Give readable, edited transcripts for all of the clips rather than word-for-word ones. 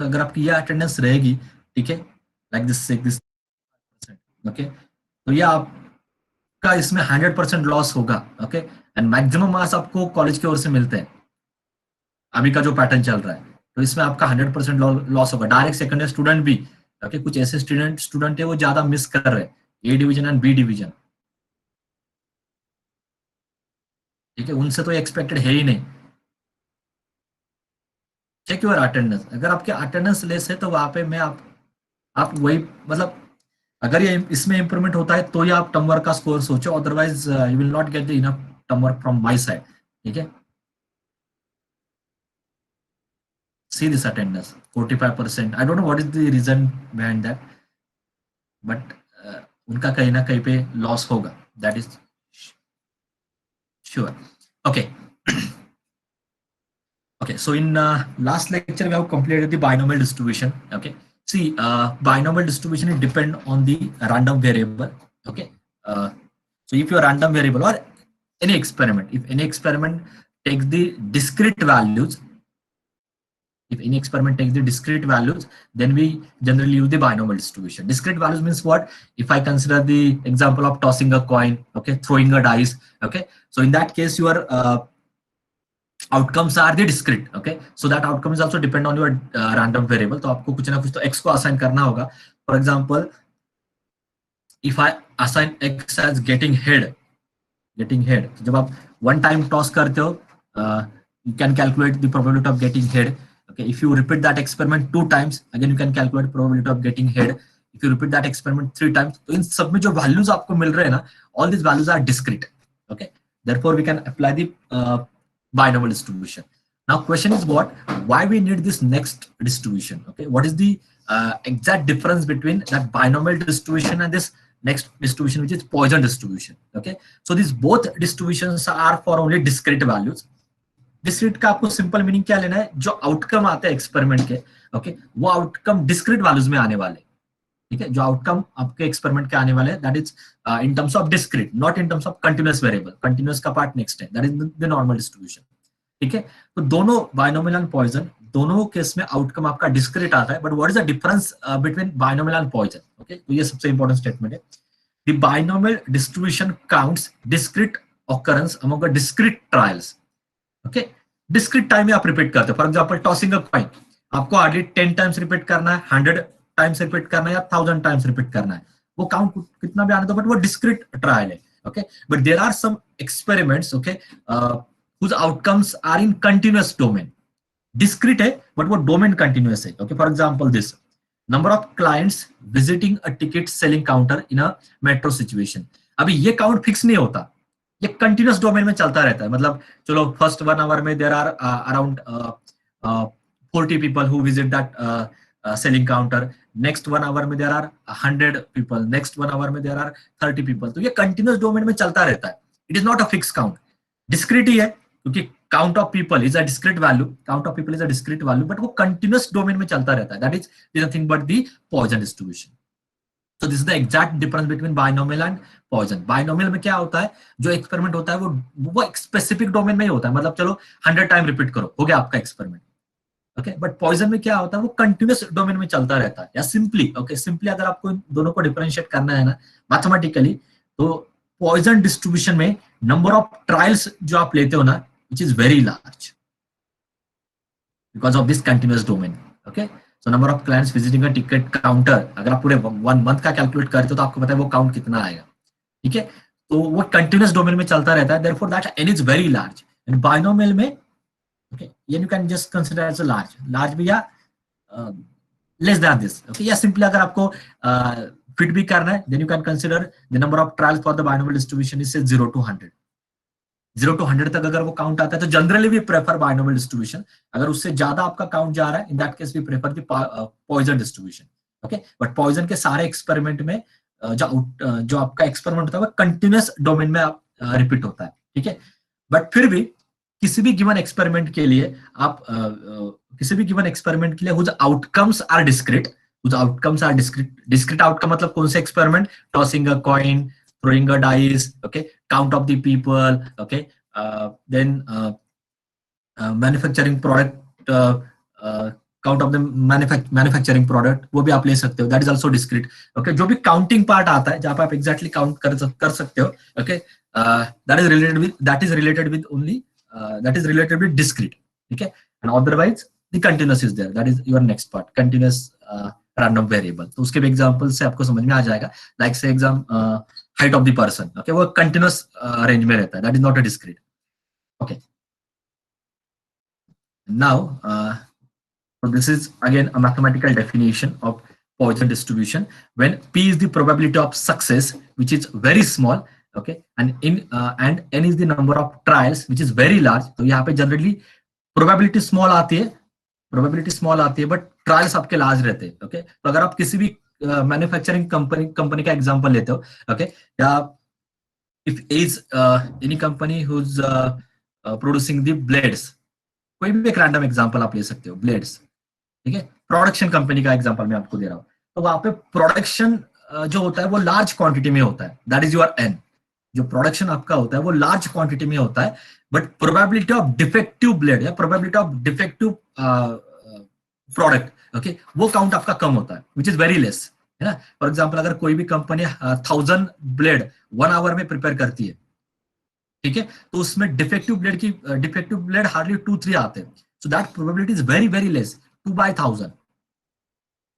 तो अगर आपकी ये अटेंडेंस रहेगी, ठीक है, लाइक दिस, ओके, तो ये आपका इसमें 100% लॉस होगा, ओके, एंड मैक्सिमम मार्क्स आपको कॉलेज की ओर से मिलते हैं अभी का जो पैटर्न चल रहा है, तो इसमें आपका 100% लॉस होगा। डायरेक्ट सेकंड ईयर स्टूडेंट भी, ओके, कुछ ऐसे स्टूडेंट है वो ज्यादा मिस कर रहे हैं A division and B division, ठीक है, उनसे तो एक्सपेक्टेड है ही नहीं। चेक योर अटेंडेंस, अगर आपके अटेंडेंस लेस है तो वहां पे मैं आप वही, मतलब अगर ये इसमें इंप्रूवमेंट होता है तो ही आप टर्म वर्क का स्कोर सोचो, otherwise you will not get the enough term work from my side, ठीक है। See this attendance 45%, I don't know what is the reason behind that, but उनका कहीं ना कहीं पे लॉस होगा, that is sure. Okay, okay, so in last lecture we have completed the binomial distribution, okay. See, binomial distribution is depend on the random variable, okay. So if your random variable or any experiment, if any experiment takes the discrete values, if any experiment takes the discrete values, then we generally use the binomial distribution. Discrete values means what? If I consider the example of tossing a coin, okay, throwing a dice, okay, so in that case your outcomes are the discrete, okay, so that outcome is also depend on your random variable, तो आपको कुछ ना कुछ तो x को assign करना होगा. For example, if I assign x as getting head, तो जब आप one time toss करते हो, you can calculate the probability of getting head, okay. If you repeat that experiment 2 times, again you can calculate probability of getting head. If you repeat that experiment 3 times, तो इन सब में जो values आपको मिल रहे हैं ना, all these values are discrete, okay. Therefore we can apply the binomial distribution. Now question is what? Why we need this next distribution? Okay, what is the exact difference between that binomial distribution and this next distribution, which is Poisson distribution? Okay, so these both distributions are for only discrete values. Discrete का आपको simple meaning क्या लेना है, जो outcome आते हैं experiment के, okay, वो आउटकम डिस्क्रीट वैल्यूज में आने वाले, ठीक है, जो आउटकम आपके एक्सपेरिमेंट के आने वाले हैं, that is in terms of discrete, not in terms of continuous variable. Continuous का पार्ट नेक्स्ट है, that is the normal distribution, ठीक है. तो दोनों बायनोमियल एंड पॉइजन, दोनों केस में आउटकम आपका डिस्क्रीट आता है, but what is the difference between binomial and Poisson? Okay, तो ये सबसे इंपॉर्टेंट स्टेटमेंट है. The binomial distribution counts discrete occurrence among the discrete trials, okay. Discrete time में आप रिपीट करते हो, for example tossing a coin, आपको hardly 10 times repeat करना है, 100 टाइम्स रिपीट करना है, या 1000 टाइम्स रिपीट करना है, वो काउंट कितना भी आने दो, बट वो डिस्क्रीट ट्रायल है, okay. But there are some experiments, okay, whose outcomes are in continuous domain. Discrete है, but वो domain continuous है, okay. For example, this number of clients visiting a ticket selling counter in a metro situation. अभी ये count fix नहीं होता, ये continuous domain में चलता रहता है. मतलब चलो फर्स्ट 1 आवर में there are around 40 people who visit that selling counter, next 1 hour में there are 100 people, next 1 hour में देयर आर 30 पीपल. तो ये कंटिन्यूस डोमेन में चलता रहता है. It is not a fix count. Discrete ही है, क्योंकि count of people is a discrete value, count of people is a discrete value, but वो कंटिन्यूस डोमेन में चलता रहता है. That is nothing but the Poisson distribution. So this is the exact difference between binomial and Poisson. Binomial में क्या होता है, जो एक्सपेरिमेंट होता है वो एक स्पेसिफिक डोमेन में ही होता है. मतलब चलो 100 टाइम रिपीट करो, हो गया आपका एक्सपेरिमेंट, ओके. बट पॉइजन में क्या होता है, वो कंटिन्यूस डोमेन में चलता रहता है. या सिंपली, ओके, सिंपली अगर आपको दोनों को डिफरेंशिएट करना है ना मैथमेटिकली, तो पॉइजन डिस्ट्रीब्यूशन में नंबर ऑफ ट्रायल्स जो आप लेते हो ना, which is very large because of this continuous domain, okay. So number of clients visiting a ticket counter, अगर आप पूरे 1 मंथ का कैलकुलेट करते हो तो आपको पता है वो काउंट कितना आएगा, ठीक है. तो वो कंटिन्यूस डोमेन में चलता रहता है, therefore that n is very large. And binomial में, okay, you can just consider as a large भी, या लेस देन दिस, ओके. या सिंपली अगर आपको फिट भी करना है, then you can consider the number of trials for the binomial distribution is 0 to 100. 0 to 100 तक अगर वो काउंट आता है तो generally we prefer binomial distribution. अगर उससे ज्यादा आपका काउंट जा रहा है, in that case we prefer the Poisson distribution, okay. But Poisson के सारे एक्सपेरिमेंट में जो आपका एक्सपेरिमेंट होता है वो कंटिन्यूस डोमेन में आप रिपीट होता है, ठीक है. बट फिर भी किसी भी गिवन एक्सपेरिमेंट के लिए आप किसी भी गिवन एक्सपेरिमेंट के लिए whose outcomes are discrete, whose outcomes are discrete outcome मतलब कौन से experiment, tossing a coin, throwing a dice, okay, count of the people, okay, then manufacturing product count of the manufacturing product, वो भी आप ले सकते हो, that is also discrete. Okay, जो भी काउंटिंग पार्ट आता है जहां पे आप एग्जैक्टली काउंट कर सकते हो, okay, that is related with only that is related with discrete, ठीक है। And otherwise the continuous is there, that is your next part, continuous random variable. तो उसके भी एग्जांपल से आपको समझ में आ जाएगा, लाइक से exam height of the person, okay, वो कंटिन्यूअस रेंज में रहता है, that is not a discrete. Okay, now so this is again a mathematical definition of Poisson distribution, when p is the probability of success which is very small, okay, and and n is the number of trials which is very large। तो यहाँ पे generally probability small आती है, but trials आपके large रहते हैं, okay. तो अगर आप किसी भी मैन्युफैक्चरिंग कंपनी का एग्जांपल लेते हो, ओके, या if is any company who is producing the blades, कोई भी एक रैंडम एग्जांपल आप ले सकते हो, ब्लेड्स, ठीक है, प्रोडक्शन कंपनी का एग्जांपल मैं आपको दे रहा हूं। तो वहां पे प्रोडक्शन जो होता है वो लार्ज क्वांटिटी में होता है, दैट इज योर एन। जो प्रोडक्शन आपका होता है वो लार्ज क्वांटिटी में होता है, but probability of defective blade या probability of defective product, okay, वो काउंट आपका कम होता है, विच इज वेरी लेस, है ना। फॉर एग्जाम्पल अगर कोई भी कंपनी 1000 ब्लेड 1 आवर में प्रिपेयर करती है, ठीक है, तो उसमें डिफेक्टिव ब्लेड हार्डली 2-3 आते हैं, सो that probability is very very less, 2/1000,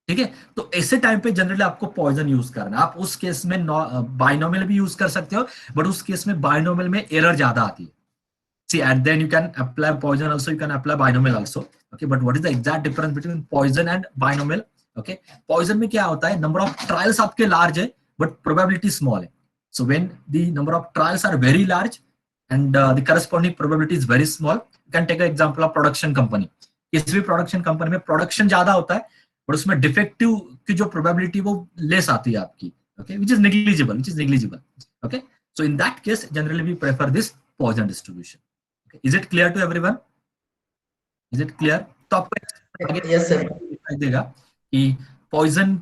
ठीक है। तो ऐसे टाइम पे जनरली आपको पॉइजन यूज करना है। आप उस केस में बाइनोमियल भी यूज कर सकते हो, बट उस केस में बाइनोमियल में एरर ज्यादा आती है। See at then you can apply Poisson also, you can apply binomial also, okay, but what is the exact difference between Poisson and binomial? Okay, Poisson में क्या होता है, नंबर ऑफ ट्रायल्स आपके large है but probability small है। So when the number of trials are very large and the corresponding probability is very small, you can take an example of production company। किसी भी production company में production ज्यादा होता है, but उसमें defective की जो प्रोबेबिलिटी वो लेस आती है आपकी, okay, which is negligible, okay। So in that case generally we prefer this Poisson distribution, okay। Is it clear to everyone? Is it clear? तो आपको आगे Yes, sir। दिखाई देगा कि पॉइजन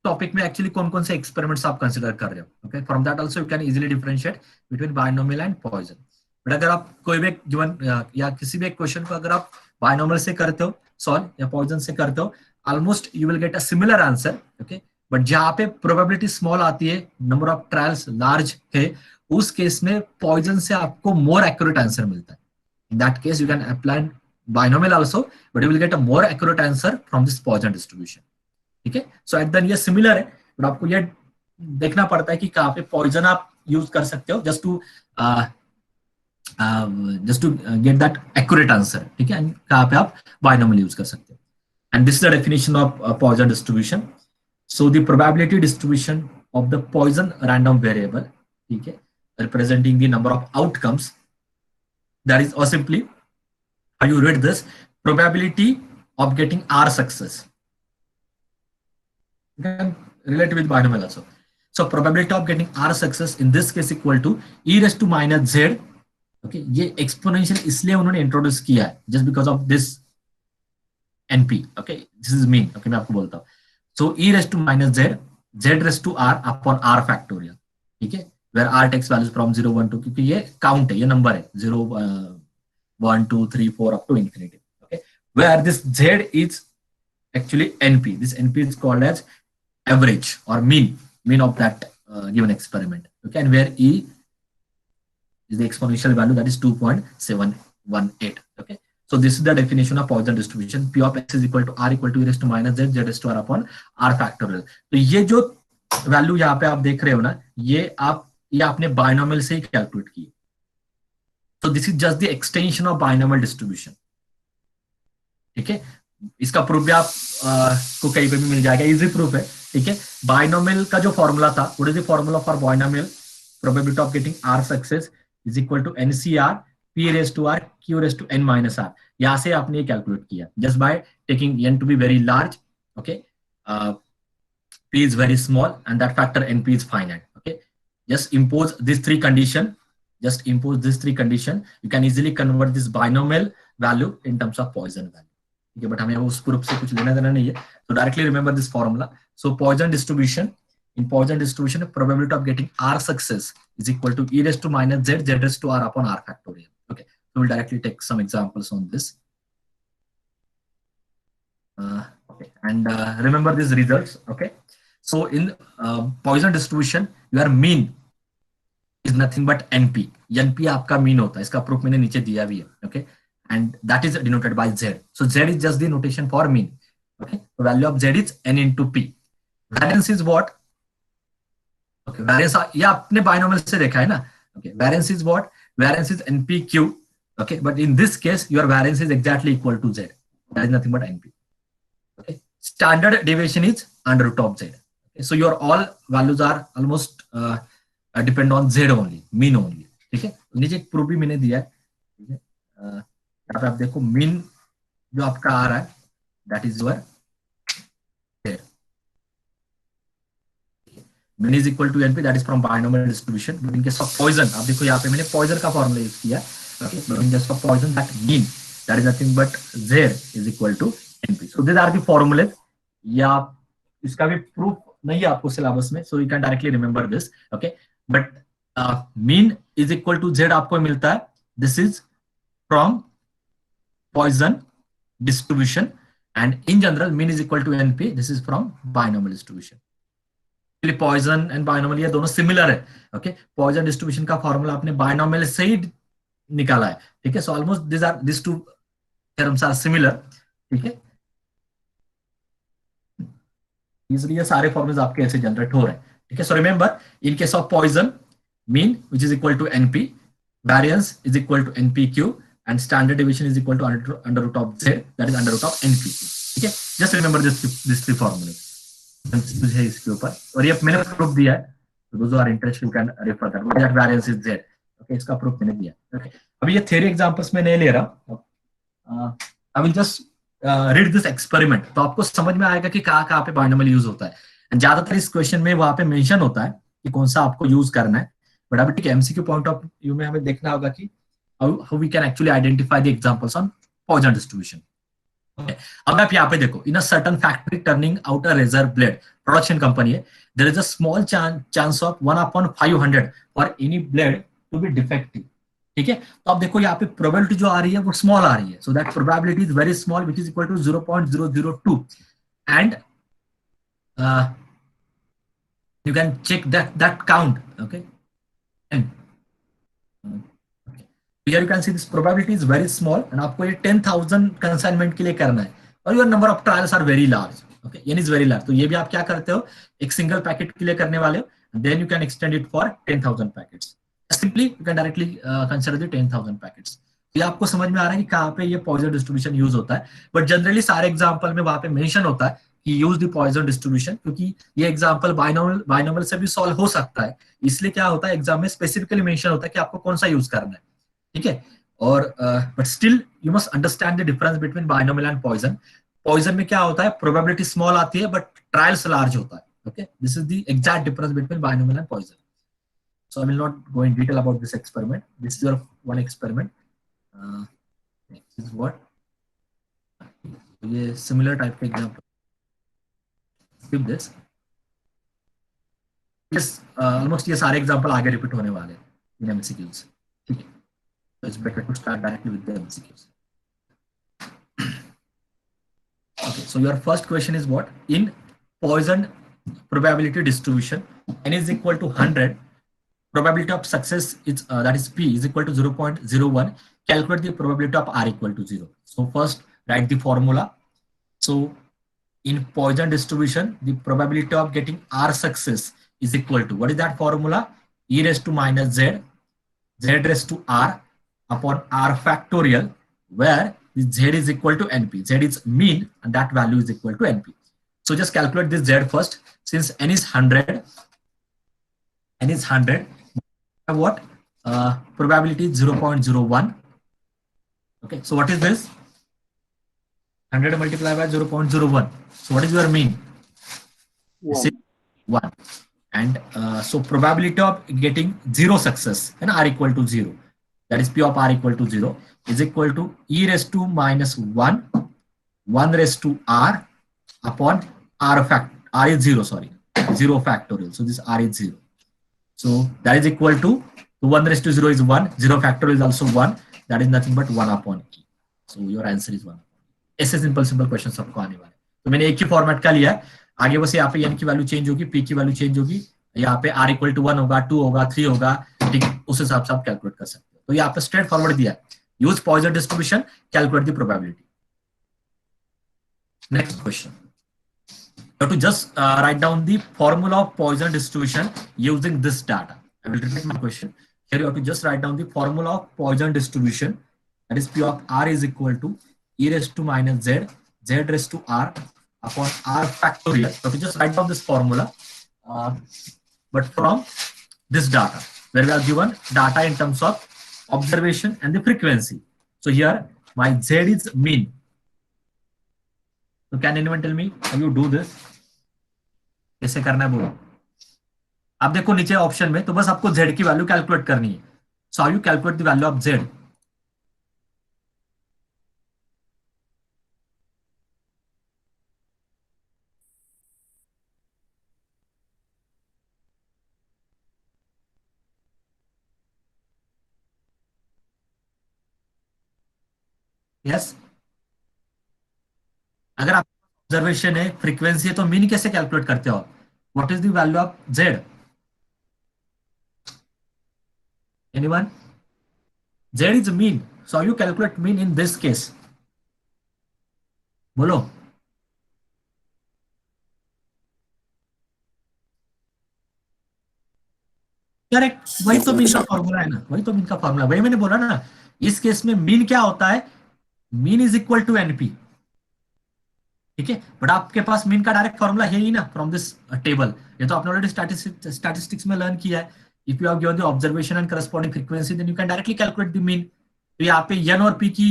टॉपिक में एक्चुअली कौन कौन से एक्सपेरिमेंट्स आप कंसिडर कर रहे हो, okay. From that also you can easily differentiate between binomial and Poisson. But अगर आप कोई भी गिवन या किसी भी एक क्वेश्चन को अगर आप बाइनोमियल से करते हो सॉल्व या पॉइजन से करते हो, almost you will get a similar answer, okay. But जहां पे प्रोबेबिलिटी स्मॉल आती है, नंबर ऑफ ट्रायल्स लार्ज है, उस केस में पॉइजन से आपको मोर एक्यूरेट आंसर मिलता है। In that case you can apply binomial also, but you will get a more accurate answer from this Poisson distribution, ठीक है। सो एट देन ये सिमिलर है, बट आपको ये देखना पड़ता है कि कहाँ पे पॉइजन आप यूज कर सकते हो, just to get that accurate answer, ठीक है। कहाँ पे आप बाइनोमियल यूज कर सकते हो। And this is the definition of Poisson distribution. So the probability distribution of the Poisson random variable, ठीक है, representing the number of outcomes, that is और simply how you read this, probability of getting R success, you can relate with binomial also। So probability of getting R success in this case equal to e raised to minus z, okay, ये exponential इसलिए उन्होंने introduce किया है just because of this NP, okay, this is mean, okay, मैं आपको बोलता हूँ। So e raised to minus z raised to r upon r factorial, ठीक है, where r takes values from 0 1 2, क्योंकि ये काउंट है, ये नंबर है 0 1 2 3 4 up to infinity, okay, where this z is actually NP, this NP is called as average or mean of that given experiment, okay, and where e is the exponential value, that is 2.718, okay। So this is the definition of Poisson distribution, p of x is equal to r equal to e raised to minus z raised to r upon r factorial। तो ये जो value यहाँ पे आप देख रहे हो ना, ये आपने बाइनोमियल से ही कैलकुलेट की। So this is just the extension of binomial distribution, ठीक है। इसका प्रूफ भी आप को कहीं पे भी मिल जाएगा, इजी प्रूफ है, ठीक है। बाइनोमियल का जो फॉर्मूला था, what is the formula for binomial? Probability of getting r success is equal to nCr p raise to r q raise to n minus r. यहां से आपने ये कैलकुलेट किया just by taking n to be very large, okay, p is very small and that factor np is finite, okay। Just impose these three condition, you can easily convert this binomial value in terms of Poisson value, ठीक है। But हमें उस proof से कुछ लेना देना नहीं है, so directly remember this formula। So Poisson distribution, in Poisson distribution probability of getting r success is equal to e raised to minus z raised to r upon r factorial, okay। So we'll directly take some examples on this। Okay, and remember these results. Okay, so in Poisson distribution, your mean is nothing but NP. NP आपका mean होता है, इसका proof मैंने नीचे दिया भी है. Okay, and that is denoted by Z. So Z is just the notation for mean. Okay, the value of Z is N into P. Variance is what? Okay, variance ये आपने binomial से देखा है ना. Okay, variance is what? Variance is NPQ. Okay, but in this case, your variance is exactly equal to Z. That is nothing but NP. Okay, standard deviation is under root of Z. Okay, so your all values are almost depend on Z only, mean only. ठीक है, नीचे एक proof भी मैंने दिया है. ठीक है, यहाँ पे आप देखो मीन जो आपका आ रहा है, that is your Z. Mean is equal to NP, that is from binomial distribution. But in case of Poisson, आप देखो यहाँ पे मैंने Poisson का फॉर्मूला यूज किया. Okay, but in case of Poisson, that mean that is nothing but Z is equal to NP. So these are the formulas. या इसका भी प्रूफ नहीं है आपको सिलेबस में, so you can directly remember this. Okay, but mean is equal to Z आपको मिलता है. This is from Poisson distribution, and in general mean is equal to NP. This is from binomial distribution. Poisson and binomial ये दोनों similar है. Okay, Poisson distribution का formula आपने binomial से ही निकाला है. ठीक है, so almost this two terms are similar. ठीक है, इसलिए सारे फॉर्मूलाज आपके ऐसे जनरेट हो रहे हैं. ठीक है, so remember in case of Poisson, mean which is equal to NP, variance is equal to NPQ, and standard deviation is equal to under root of Z, that is under root of NPQ. ठीक है, just remember this three फॉर्मूले है इसके ऊपर, और ये मैंने proof दिया है. those who are interested you can refer that variance is Z. Okay, इसका प्रूफ मैंने दिया. Okay, अभी ये थ्योरी एग्जांपल्स में नहीं ले रहा. I will just read this experiment, तो आपको समझ में आएगा कि कहाँ पे बायनोमियल यूज होता है. ज्यादातर इस क्वेश्चन में वहां पे मेंशन होता है कि कौन सा आपको यूज करना है, बट अभी ठीक है एमसीक्यू पॉइंट ऑफ व्यू में हमें देखना होगा कि how we can actually identify the examples on Poisson distribution. अब आप यहाँ पे देखो, in a certain factory turning out a razor blade, production company है, there is a small chance of 1/500 for any blade to be defective. ठीक है, तो आप देखो यहाँ पे प्रोबेबिलिटी जो आ रही है वो स्मॉल आ रही है, so that probability is very small which is equal to 0.002, and you can check that count. Okay, and here you can see this probability is very small, and आपको ये 10,000 कंसाइनमेंट के लिए करना है, और your number of trials are very large. Okay, n is very large. तो ये भी आप क्या करते हो, एक सिंगल पैकेट के लिए करने वाले हो, then you can extend it for 10,000 packets. Simply you can directly consider the 10,000 packets. ये आपको समझ में आ रहा है कि कहाँ पे ये Poisson डिस्ट्रीब्यूशन यूज होता है, बट जनरली सारे एग्जाम्पल में वहां पे मेंशन होता है कि यूज द Poisson डिस्ट्रीब्यूशन, क्योंकि ये एग्जाम्पल बायनोमियल से भी सॉल्व हो सकता है. इसलिए क्या होता है, एग्जाम में स्पेसिफिकली मेंशन होता है कि आपको कौन सा यूज करना है. ठीक है, और but still you must understand the difference between binomial and Poisson. Poisson में क्या होता है, प्रोबेबिलिटी स्मॉल आती है बट ट्रायल्स लार्ज होता है. Okay, this is the exact difference between binomial and Poisson. So I will not go in detail about this experiment. This is your one experiment. Next is what? ये similar type का example. Skip this. Yes, almost ये सारे example आगे repeat होने वाले हैं in MCQs. ठीक है. So it's better to start directly with the MCQs. Okay. So your first question is what? In Poisson probability distribution, n is equal to 100. Probability of success is that is P is equal to 0.01. Calculate the probability of R equal to 0. So first write the formula. So in Poisson distribution, the probability of getting R success is equal to, what is that formula? E raised to minus Z, Z raised to R upon R factorial, where the Z is equal to NP. Z is mean and that value is equal to NP. So just calculate this Z first. Since n is 100, what probability is 0.01. Okay, so what is this? 100 multiplied by 0.01. So what is your mean? 1. And so probability of getting 0 success and R equal to 0, that is P of R equal to 0, is equal to E raised to minus 1, 1 raised to R upon R is 0, sorry, 0 factorial. So this R is 0. So that is equal to 1 raised to 0 is 1, 0 factorial is also 1, that is nothing but 1 upon E. So your answer is 1. ऐसे simple questions आपको आने वाले. तो मैंने एक ही format का लिया है। आगे बस यहाँ पे एन की वैल्यू चेंज होगी, पी की वैल्यू चेंज होगी, यहाँ पे आर इक्वल टू 1 होगा, 2 होगा, 3 होगा, ठीक, उस हिसाब से आप कैलकुलेट कर सकते हो। तो यहाँ पे स्ट्रेट फॉरवर्ड दिया है, use Poisson distribution, calculate the probability. Next question, you have to just write down the formula of Poisson distribution using this data. I will repeat my question. Here you have to just write down the formula of Poisson distribution. That is P of R is equal to e raised to minus z, z raised to r upon r factorial. So you have to just write down this formula, but from this data, where we are given data in terms of observation and the frequency. So here my z is mean. So can anyone tell me how you do this? कैसे करना है बोलो। आप देखो नीचे option में, तो बस आपको z की वैल्यू कैलकुलेट करनी है। So how you calculate the value of z? Yes, अगर आप ऑब्जर्वेशन है, फ्रीक्वेंसी है, तो मीन कैसे कैलकुलेट करते हो? What is the value of z? Anyone? z is mean, so how you calculate mean in this case? बोलो। Correct, वही तो मीन का फॉर्मूला है ना, वही तो मीन का फॉर्मूला, वही मैंने बोला ना। इस केस में मीन क्या होता है? Mean is equal to NP, ठीक है। बट आपके पास मीन का डायरेक्ट फॉर्मूला है ही ना फ्रॉम दिस टेबल। ये तो आपने ऑलरेडी स्टैटिस्टिक्स में लर्न किया है। If you have given the observation and corresponding frequency, then you can directly calculate the mean. तो यहाँ पे एन और पी की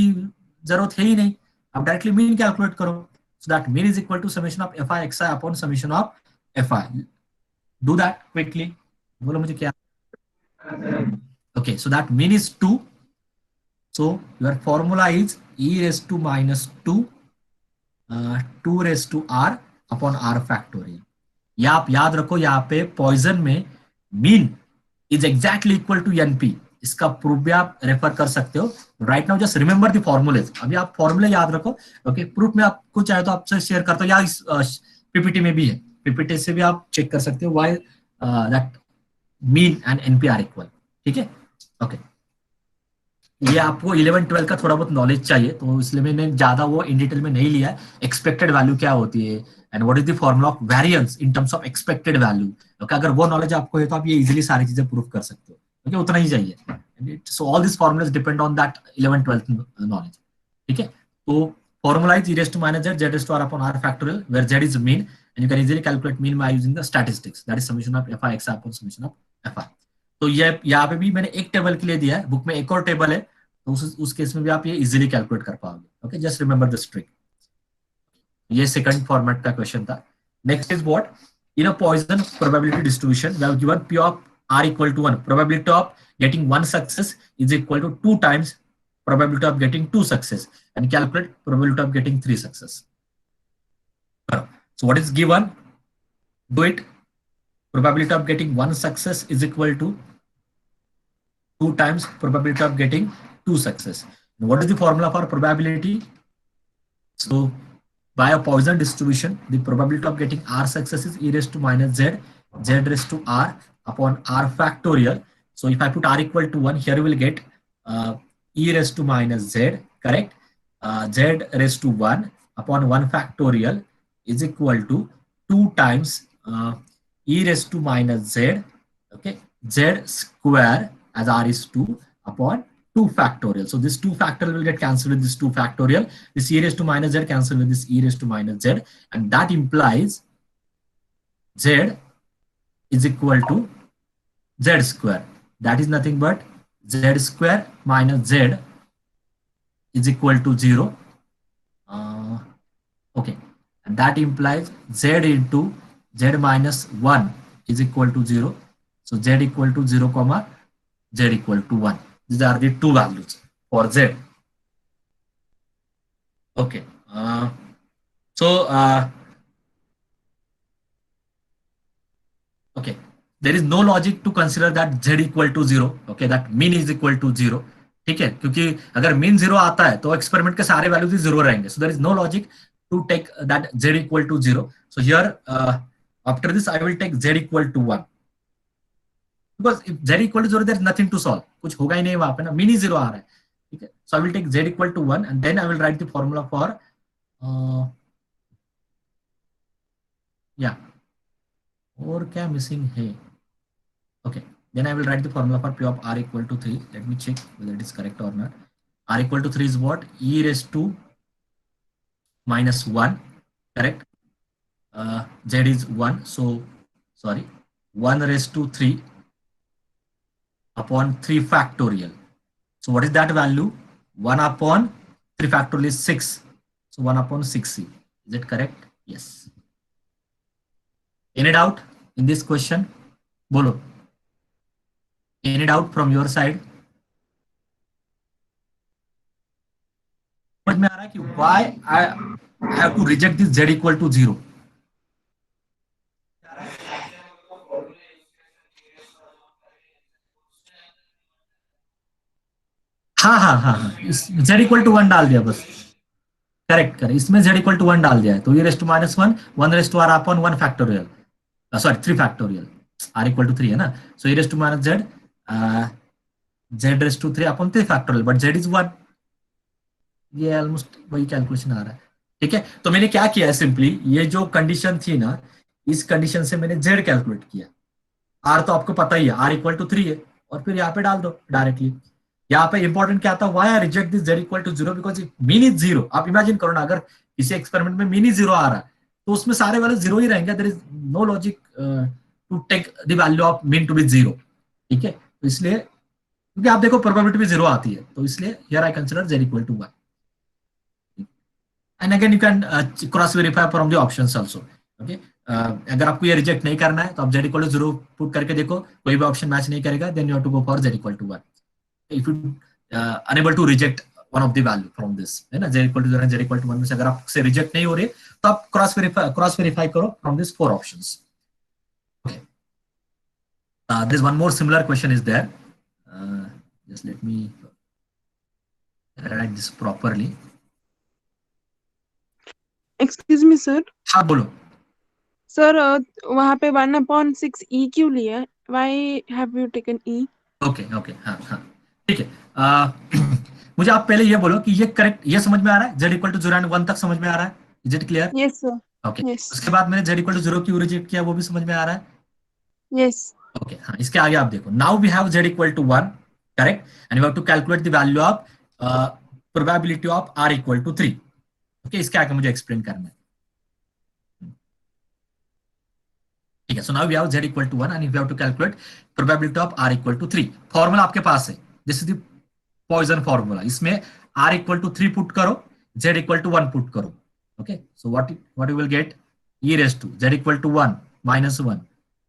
जरूरत है ही नहीं, आप डायरेक्टली मीन कैलकुलेट करो। So that mean is equal to summation of f i x i upon summation of f i. Do that quickly, बोलो मुझे क्या। Okay, so that mean is 2, so your formula is e raised to minus 2 2 raised to r upon r factorial। ये आप याद रखो, यहाँ पे Poisson में mean is exactly equal to NP. इसका प्रूफ भी आप रेफर कर सकते हो। Right now just remember the formulas. अभी आप फॉर्मूले याद रखो। ओके, प्रूफ में आपको चाहे तो आपसे शेयर करता हूँ, या इस पीपीटी में भी है, पीपीटी से भी आप चेक कर सकते हो why that mean and NP are equal. ठीक है, ओके। ये आपको 11-12 का थोड़ा बहुत नॉलेज चाहिए, तो इसलिए मैंने ज्यादा वो इन डिटेल में नहीं लिया है। एक्सपेक्टेड वैल्यू क्या होती है and what is the formula of variance in terms of expected value. Okay, अगर वो नॉलेज आपको है तो आप ये इजीली सारी चीजें प्रूव कर सकते हो। ओके, उतना ही चाहिए। So all this formulas depend on that 11-12 knowledge. ठीक है, तो formula is e raised to minus z, z raised to r upon r factorial, where z is mean and you can easily calculate mean by using the statistics, that is summation of fi xi upon summation of fi। तो ये यहाँ पे भी मैंने एक table के लिए दिया है, बुक में एक और टेबल है, तो उस केस में भी आप ये इजीली कैलकुलेट कर पाओगे। Okay, just remember this trick. ये सेकंड फॉर्मेट का क्वेश्चन था। Next is what? In a Poisson probability distribution we have given p of r equal to 1, probability of getting 1 success is equal to 2 times probability of getting 2 success, and calculate probability of getting 3 success. So what is given? Do it. Probability of getting 1 success is equal to 2 times probability of getting 2 success. Now, what is the formula for probability? So by a Poisson distribution, the probability of getting r success is e raised to minus z, z raised to r upon r factorial. So if I put r equal to 1, here you will get e raised to minus z, correct? Z raised to 1 upon 1 factorial is equal to 2 times e raised to minus z, okay, z square as r is 2 upon 2 factorial. So this 2 factorial will get cancelled with this 2 factorial. This e raised to minus z cancel with this e raised to minus z, and that implies z is equal to z square. That is nothing but z square minus z is equal to 0. Okay, and that implies z into z minus 1 is equal to 0. So z equal to 0 comma z equal to 1. These are the two values for z. Okay, so okay, there is no logic to consider that z equal to 0. Okay, that mean is equal to 0. ठीक है, क्योंकि अगर mean 0 आता है तो experiment के सारे values 0 रहेंगे। So there is no logic to take that z equal to 0. So here after this I will take z equal to 1 because if z equal to 0 there is nothing to solve, कुछ होगा ही नहीं वहां पे ना, mini zero आ रहा है, ठीक है. So I will take z equal to 1 and then I will write the formula for yeah, और क्या मिसिंग है. Okay, then I will write the formula for p of r equal to 3. Let me check whether it is correct or not. R equal to 3 is what? E raised to minus 1, correct? Z is 1, so sorry, 1 raised to 3 upon 3 factorial. So what is that value? 1 upon 3 factorial is 6. So 1 upon 6c. Is it correct? Yes. Any doubt in this question? Bolo. Any doubt from your side? समझ में आ रहा है कि why I have to reject this z equal to 0? हाँ हाँ हाँ हाँ, z equal to 1 डाल दिया बस. करेक्ट करेक्ट, इसमें z इक्वल टू 1 डाल दिया है तो e raise to minus 1, 1 raise to r upon 1 factorial, sorry 3 factorial, r equal to 3 है ना. So e raise to minus z, z raise to 3 upon 3 factorial, but z is 1. ये almost वही calculation आ रहा है, ठीक है. तो मैंने क्या किया है, सिंपली ये जो कंडीशन थी ना, इस कंडीशन से मैंने z कैलकुलेट किया. r तो आपको पता ही है, r इक्वल टू 3 है, और फिर यहाँ पे डाल दो डायरेक्टली. यहाँ पे इंपॉर्टेंट क्या था, why I reject this z equal to 0 because mean is 0. आप इमेजिन करो ना, अगर किसी एक्सपेरिमेंट में मीन इज 0 आ रहा है तो उसमें सारे वाले 0 ही रहेंगे. There is no logic to take the value of mean to be 0, ठीक है. तो इसलिए, क्योंकि आप देखो प्रोबेबिलिटी भी 0 आती है, तो इसलिए here I consider z equal to 1. And again you can cross verify from the options also. Okay, अगर आपको ये रिजेक्ट नहीं करना है तो आप z इक्वल टू 0 पुट करके देखो, कोई भी ऑप्शन मैच नहीं करेगा, then you have to go for z equal to 1. If you unable to reject one of the value from this, है ना, z equal to 0 and z equal to 1 में से अगर आपसे रिजेक्ट नहीं हो रही तो आप क्रॉस वेरीफाई करो from these 4 options. Okay, there's one more similar question is there. Just let me write this properly. Excuse me sir. हाँ बोलो. Sir, वहाँ पे 1/6 e क्यों लिया? Why have you taken e? Okay okay, हाँ हाँ ठीक है. मुझे आप पहले ये बोलो कि ये करेक्ट, ये समझ में आ रहा है, z इक्वल टू 0 एंड 1 तक समझ में आ रहा है, is it clear? Yes sir. Okay, Yes. उसके बाद मैंने z इक्वल टू 0 क्यों रिजेक्ट किया वो भी समझ में आ रहा है. Yes. ओके हाँ, इसके आगे आप देखो, now we have z equal to 1, correct, and you have to calculate the value of probability of r equal to 3. Okay, इसके आगे मुझे एक्सप्लेन करना है, ठीक है. So now we have z equal to 1 and we have to calculate probability of r equal to 3. Formula आपके पास है, this is the Poisson formula. इसमें r इक्वल टू 3 पुट करो, z इक्वल टू 1 पुट करो. Okay, so what you will get, e raise to z equal to 1 minus 1,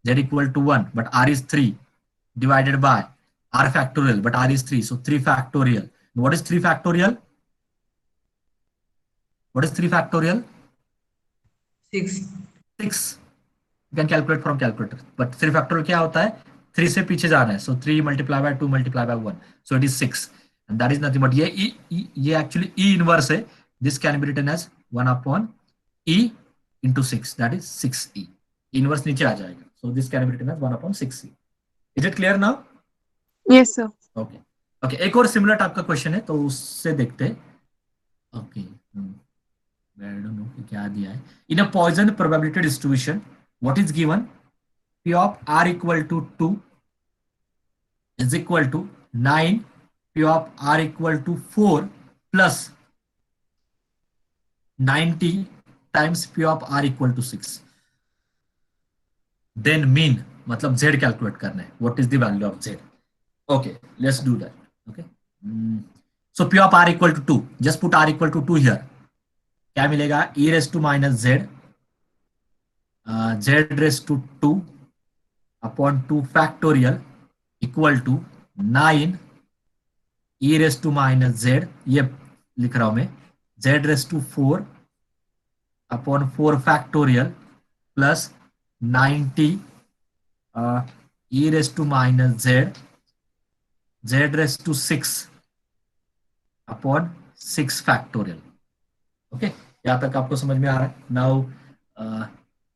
z equal to 1 but r is 3 divided by r factorial but r is 3, so 3 factorial. What is 3 factorial? What is 3 factorial? 6. You can calculate from calculator, but 3 factorial क्या होता है, 3 से पीछे जाना है, so 3 multiply by 2 multiply by 1, so it is 6, and that is nothing but ये actually e inverse है. This can be written as 1 upon e into 6, that is 6e. Inverse नीचे आ जाएगा, so this can be written as 1 upon 6e. Is it clear now? Yes sir. Okay, okay, एक और similar type का question है तो उससे देखते हैं. Okay, I don't know कि क्या दिया है. In a Poisson probability distribution, what is given? P of r equal to 2 is equal to 9 P of r equal to 4 plus 90 times P of r equal to 6. Then mean, मतलब z calculate करना है, what is the value of z. Okay, let's do that. Okay, so P of r equal to 2, just put r equal to 2 here. क्या मिलेगा, e raised to minus z, z raised to 2 upon 2 factorial equal to 9 e raised to minus z, ये लिख रहा हूं मैं, z raised to 4 upon 4 factorial plus 90 e raised to minus z, z raised to 6 upon 6 factorial. Okay, यहाँ तक आपको समझ में आ रहा है? नाउ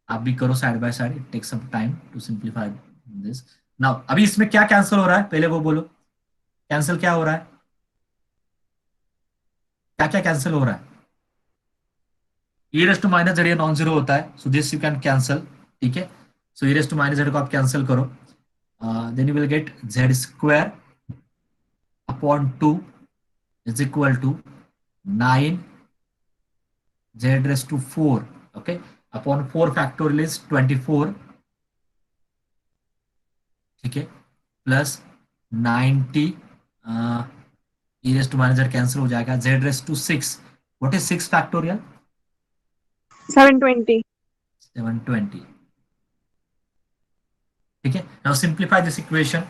आप भी करो side by side, it take some time to simplify this. Now अभी इसमें क्या कैंसिल हो रहा है, पहले वो बोलो, कैंसिल क्या हो रहा है, क्या क्या कैंसिल हो रहा है? e raise to minus z non zero होता है, so this you can cancel, ठीक है। So e raise to minus z को आप कैंसिल करो, then you will get z square upon 2 is equal to 9 z raise to 4, okay, upon 4 factorial is 24, ठीक है, plus 90 e raise to minus z cancel हो जाएगा, z raise to 6, what is 6 factorial? 720. 720, ठीक है। Now simplify this equation,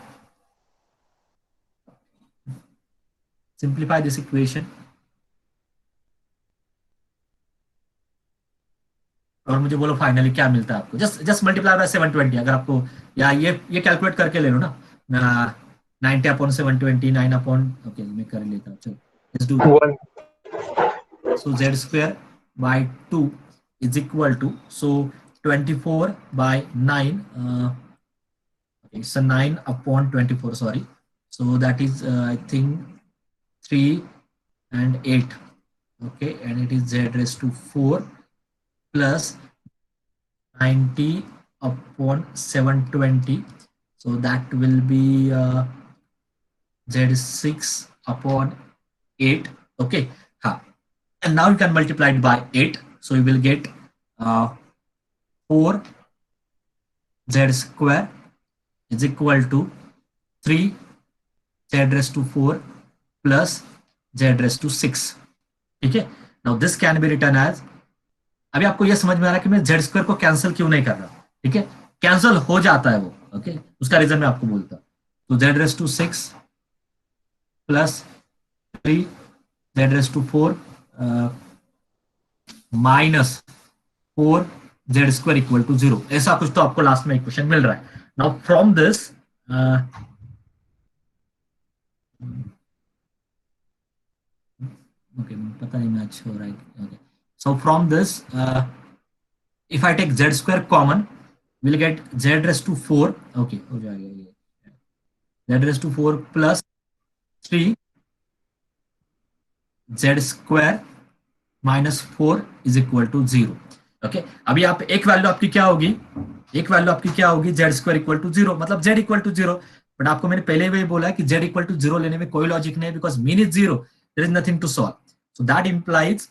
simplify this equation, और मुझे बोलो finally क्या मिलता है आपको। जस्ट जस्ट मल्टीप्लाई बाय 720, अगर आपको, या ये कैलकुलेट करके ले लो ना, 90 अपॉन 720, 9 अपॉन, ओके मैं कर लेता हूँ, चलो let's do that. 1. So z square by 2 is equal to, so 24 by 9, it's a 9 upon 24, sorry, so that is I think 3 and 8, okay, and it is z raised to 4 plus 90 upon 720, so that will be z6 upon 8, okay, ha. And now you can multiply it by 8, so you will get 4 z square is equal to 3 z raised to 4 plus z raised to 6, ठीक है। Now this can be return as, अभी आपको यह समझ में आ रहा है कि मैं z स्क्वायर को कैंसिल क्यों नहीं कर रहा, ठीक है, कैंसिल हो जाता है वो, ओके, उसका रीजन मैं आपको बोलता हूं। तो z raised to 6 plus 3 z raised to 4 minus 4 z square equal to 0, ऐसा कुछ तो आपको लास्ट में इक्वेशन मिल रहा है। Now from this, okay, पता नहीं मैच हो रहा है, okay. So from this, if I take z square common, we'll get z raised to 4, okay, हो जाएगा ये, z raised to 4 plus 3 z square minus 4 is equal to 0, okay. अभी आप एक वैल्यू आपकी क्या होगी, एक वैल्यू आपकी क्या होगी, z स्क्वायर इक्वल टू 0, मतलब z इक्वल टू 0, बट आपको मैंने पहले भी बोला कि z इक्वल टू 0 लेने में कोई लॉजिक नहीं है, because mean is 0, there is nothing to solve, so that implies,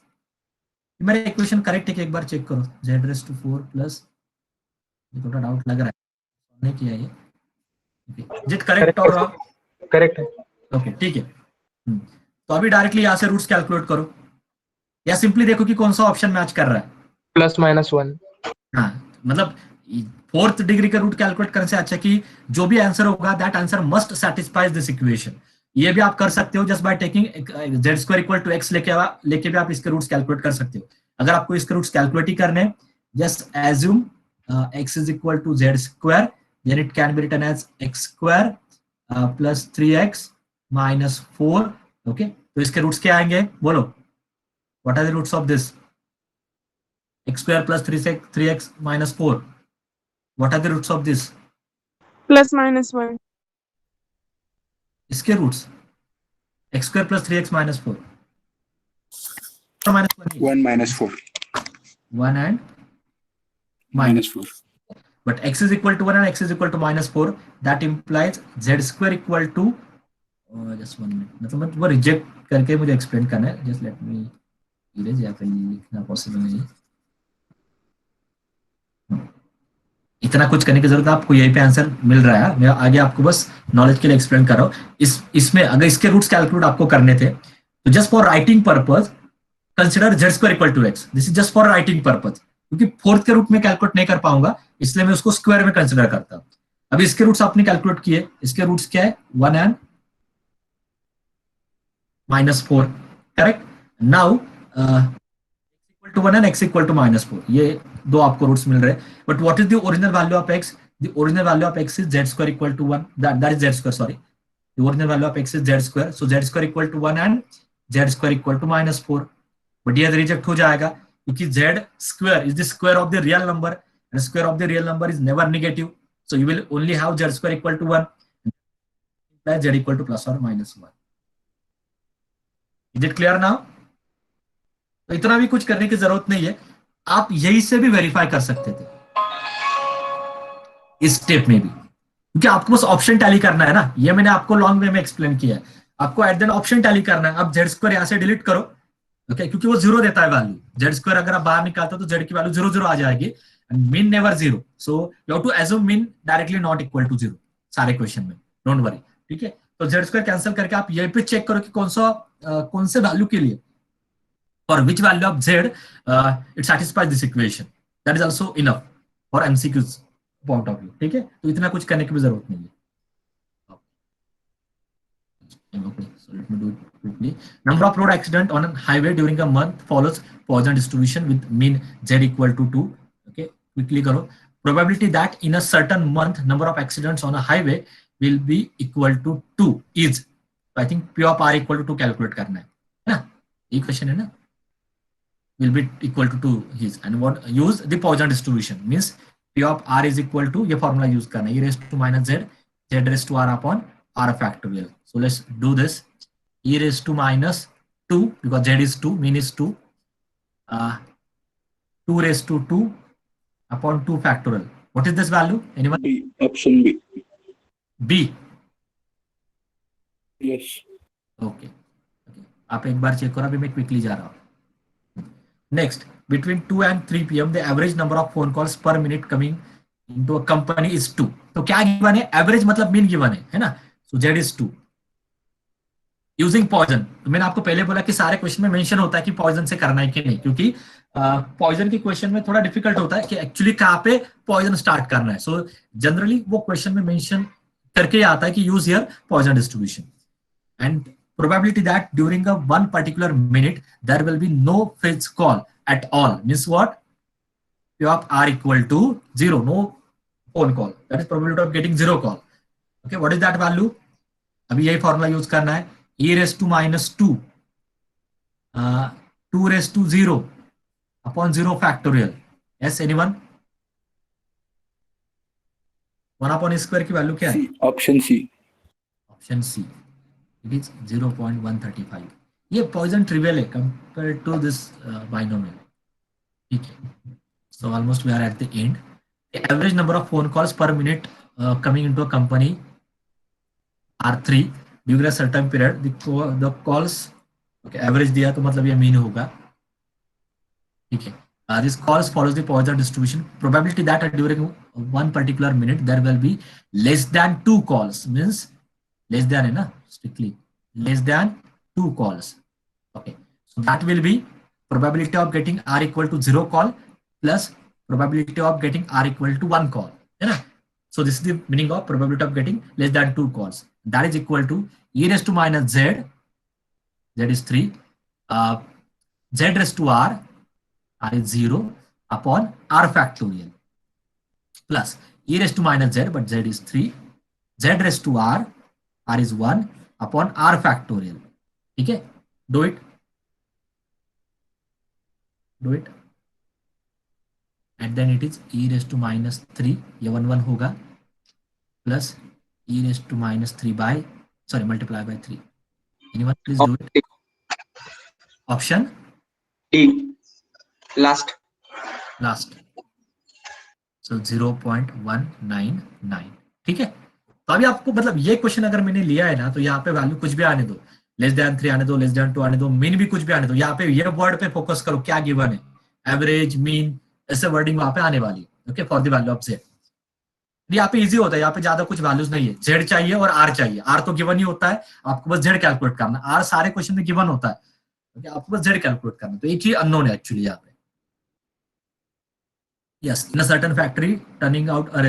मेरा इक्वेशन करेक्ट है कि एक बार चेक करो, z रेज़ टू 4 प्लस, थोड़ा डाउट लग रहा है, नहीं किया ये, जित करेक्ट और करेक्ट है, ओके ठीक है। तो अभी डायरेक्टली यहाँ से रूट्स कैलकुलेट करो, या सिंपली देखो कि कौन सा ऑप्शन मैच कर रहा है, +-1. हाँ, मतलब 4th डिग्री का रूट कैलकुलेट करने से अच्छा कि जो भी आंसर होगा that answer must satisfies this equation. ये भी आप कर सकते हो just by taking z square equal to x लेके भी आप इसके रूट्स कैलकुलेट कर सकते हो। अगर आपको इसके रूट्स कैलकुलेट ही करने, just assume x is equal to z square, then it can be written as x square plus 3x minus 4, okay. तो इसके रूट्स क्या आएंगे, बोलो, what are the roots of this, x square plus 3x minus 4. What are the roots of this? +-1. इसके roots x square plus 3x minus 4. Minus 1. 1 minus 4. 1 and Minus 4. But x is equal to 1 and x is equal to minus 4. That implies z square equal to just 1 minute. मतलब वो reject करके मुझे explain करना है, just let me erase, या फिर लिखना possible नहीं है। इतना कुछ करने की जरूरत है, आपको यहीं पे आंसर मिल रहा है, मैं आगे आपको बस नॉलेज के लिए एक्सप्लेन कर रहा हूँ। इसमें अगर इसके रूट्स कैलकुलेट आपको करने थे तो just for writing purpose consider z square equal to x, this is just for writing purpose, क्योंकि 4th के रूट में कैलकुलेट नहीं कर पाऊंगा इसलिए मैं उसको स्क्वायर में कंसिडर करता हूँ। अभी इसके रूट्स आपने कैलकुलेट किए, इसके रूट्स क्या है, 1 and -4, correct. Now to 1 and x equal to -4, ये दो आपको रूट्स मिल रहे हैं, but what is the original value of x, the original value of x is z square equal to 1, that is z square, sorry, the original value of x is z square, so z square equal to 1 and z square equal to -4, but ये reject हो जाएगा क्योंकि z square is the square of the real number and square of the real number is never negative, so you will only have z square equal to 1 plus z equal to plus or minus 1. Is it clear now? तो इतना भी कुछ करने की जरूरत नहीं है, आप यही से भी वेरीफाई कर सकते थे इस स्टेप में भी, क्योंकि आपको बस ऑप्शन टैली करना है ना, ये मैंने आपको लॉन्ग वे में एक्सप्लेन किया है, आपको एट देन ऑप्शन टैली करना है. अब जेड स्क्वायर यहां से डिलीट करो, ओके, क्योंकि वो जीरो देता है वैल्यू, जेड स्क्वायर अगर आप बाहर निकालते हो तो जेड की वैल्यू 0 0 आ जाएगी and mean never 0, so you have to assume mean directly not equal to 0 सारे क्वेश्चन में, डोंट वरी, ठीक है. तो जेड स्क्वायर कैंसिल करके आप यहीं पे चेक करो कि कौन से वैल्यू के लिए, for which value of z it satisfies this equation. That is also enough for MCQ's point of view. ठीक है, तो इतना कुछ करने की भी जरूरत नहीं है. Okay, so let me do it quickly. Number of road accident on a highway during a month follows Poisson distribution with mean z equal to 2. Okay, quickly करो. Probability that in a certain month number of accidents on a highway will be equal to 2 is, so I think P of r equal to 2 calculate करना है ना, ये question है ना, will be equal to 2 his, and what use the Poisson distribution means P of r is equal to, ये formula use करना है, e raised to minus z, z raised to r upon r factorial. So let's do this. E raised to minus 2 because z is 2, mean is 2, 2 raised to 2 upon 2 factorial. What is this value? Anyone? B. Option B. B. Yes. Okay. आप एक बार check करो, अभी मैं quickly जा रहा हूँ. Next, between 2 and 3 p.m. the average number of phone calls per minute coming into a company is 2. तो क्या गिवन है? एवरेज मतलब मीन गिवन है ना? So z is 2. Using Poisson, तो मैंने आपको पहले बोला कि सारे क्वेश्चन में मेंशन होता है कि Poisson से करना है कि नहीं, क्योंकि Poisson के क्वेश्चन में थोड़ा डिफिकल्ट होता है कि एक्चुअली कहाँ पे Poisson स्टार्ट करना है. सो जनरली वो क्वेश्चन में मेंशन करके आता है कि use here Poisson distribution. And probability that during a one particular minute there will be no fetch call at all means what? P of r equal to 0, no phone call, that is probability of getting 0 call. Okay, what is that value? अभी यही formula use करना है, e raised to minus 2, 2 raised to 0 upon 0 factorial. Yes, anyone? 1 upon square की value क्या है? Option C. Option C. It is 0.135. ये Poisson trivial है compared to this binomial. ठीक है. So almost we are at the end. The average number of phone calls per minute coming into a company are 3 during a certain period. The calls, okay, average दिया तो मतलब ये mean होगा. ठीक है. This calls follows the Poisson distribution. Probability that during one particular minute there will be less than 2 calls means less than है ना, strictly less than 2 calls. Okay, so that will be probability of getting r equal to 0 call plus probability of getting r equal to 1 call, है ना. So this is the meaning of probability of getting less than 2 calls. That is equal to e raised to minus z, z is 3, z raised to r is 0 upon r factorial plus e raised to minus z, but z is 3, z raised to r is 1 upon r factorial. ठीक है, do it and then it is e raised to minus 3, ये 1 1 होगा plus e raised to minus 3 by, sorry, multiply by 3. Anyone please do it. Option D. Last. So 0.199. ठीक है, तो अभी आपको मतलब ये क्वेश्चन अगर मैंने लिया है ना, तो यहाँ पे वैल्यू कुछ भी आने दो, लेस देन 3 आने दो, लेस देन 2 आने दो, मीन भी कुछ भी आने दो, यहाँ पे ये वर्ड पे फोकस करो, क्या गिवन है, एवरेज, मीन, ऐसे वर्डिंग वहां पे आने वाली है. Okay, for the value of z. यहाँ पे इजी होता है, यहाँ पे ज्यादा कुछ वैल्यूज नहीं है, z चाहिए और r चाहिए. r तो गिवन ही होता है, आपको बस z कैलकुलेट करना. r सारे क्वेश्चन में गिवन होता है, ओके, आपको बस z कैलकुलेट करना. तो एक ही अननोन है एक्चुअली यहाँ पे. Yes, in a certain factory turning out a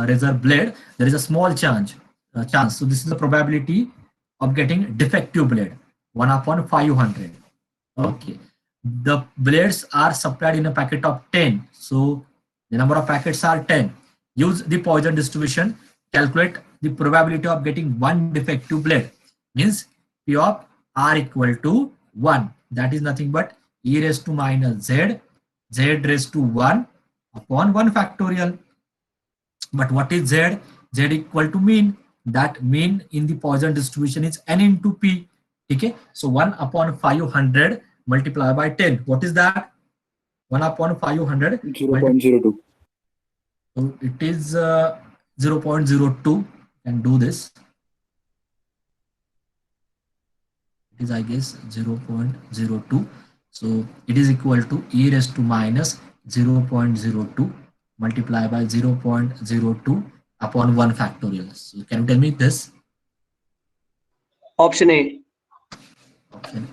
razor blade, there is a small chance. So this is the probability of getting defective blade, 1 upon 500. Okay, the blades are supplied in a packet of 10. So the number of packets are 10. Use the Poisson distribution. Calculate the probability of getting one defective blade. Means P of r equal to 1. That is nothing but e raised to minus z z raised to 1 upon 1 factorial. But what is z? Z equal to mean. That mean in the Poisson distribution is n into p. Okay, so 1 upon 500 multiplied by 10. What is that? 1 upon 500. 0.02. So it is 0.02. And do this. It is, I guess, 0.02. So it is equal to e raised to minus 0.02 multiplied by 0.02 upon 1 factorial. So can you tell me this? Option A. Option A.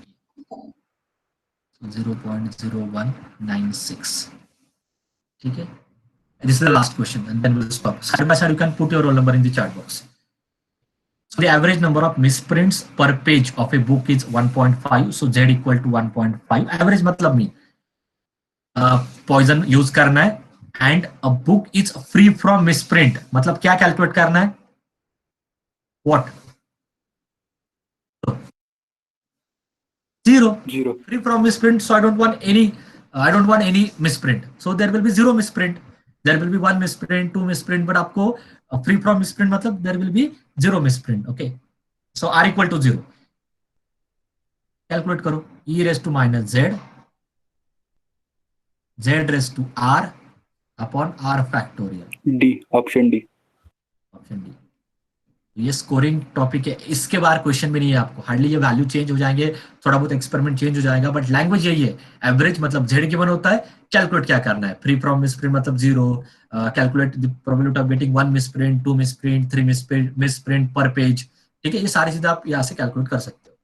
0.0196. Okay. This is the last question, and then we'll stop. Side by side, you can put your roll number in the chat box. So the average number of misprints per page of a book is 1.5. So Z equal to 1.5. Average मतलब नहीं. Poisson use करना है. And a book is free from misprint. मतलब क्या calculate करना है? What? 0. Free from misprint. So I don't want any misprint. So there will be 0 misprint. There will be 1 misprint, 2 misprint. But आपको free from misprint मतलब there will be 0 misprint. Okay. So R equal to 0. Calculate करो. E raised to minus Z. Z raised to R upon R factorial. D. Option D. Option D. ये scoring topic है. इसके बाहर question भी नहीं है आपको. हार्डली ये वैल्यू चेंज हो जाएंगे, थोड़ा बहुत एक्सपेरिमेंट चेंज हो जाएगा, बट लैंग्वेज यही है. एवरेज मतलब Z गिवन होता है, कैलकुलेट क्या करना है. फ्री फ्रॉम मिसप्रिंट मतलब 0. Calculate the probability of getting 1 misprint, 2 misprint, 3 misprint पर पेज. ठीक है, ये सारी चीजें आप यहाँ से कैलकुलेट कर सकते हो.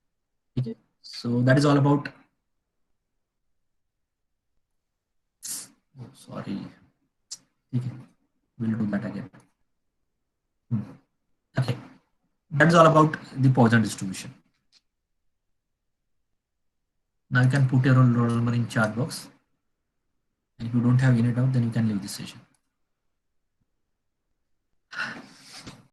ठीक है, so that is all about. Sorry, ठीक है, will do that again. Okay, that is all about the Poisson distribution. Now you can put your roll number in chat box. If you don't have any doubt, then you can leave this session.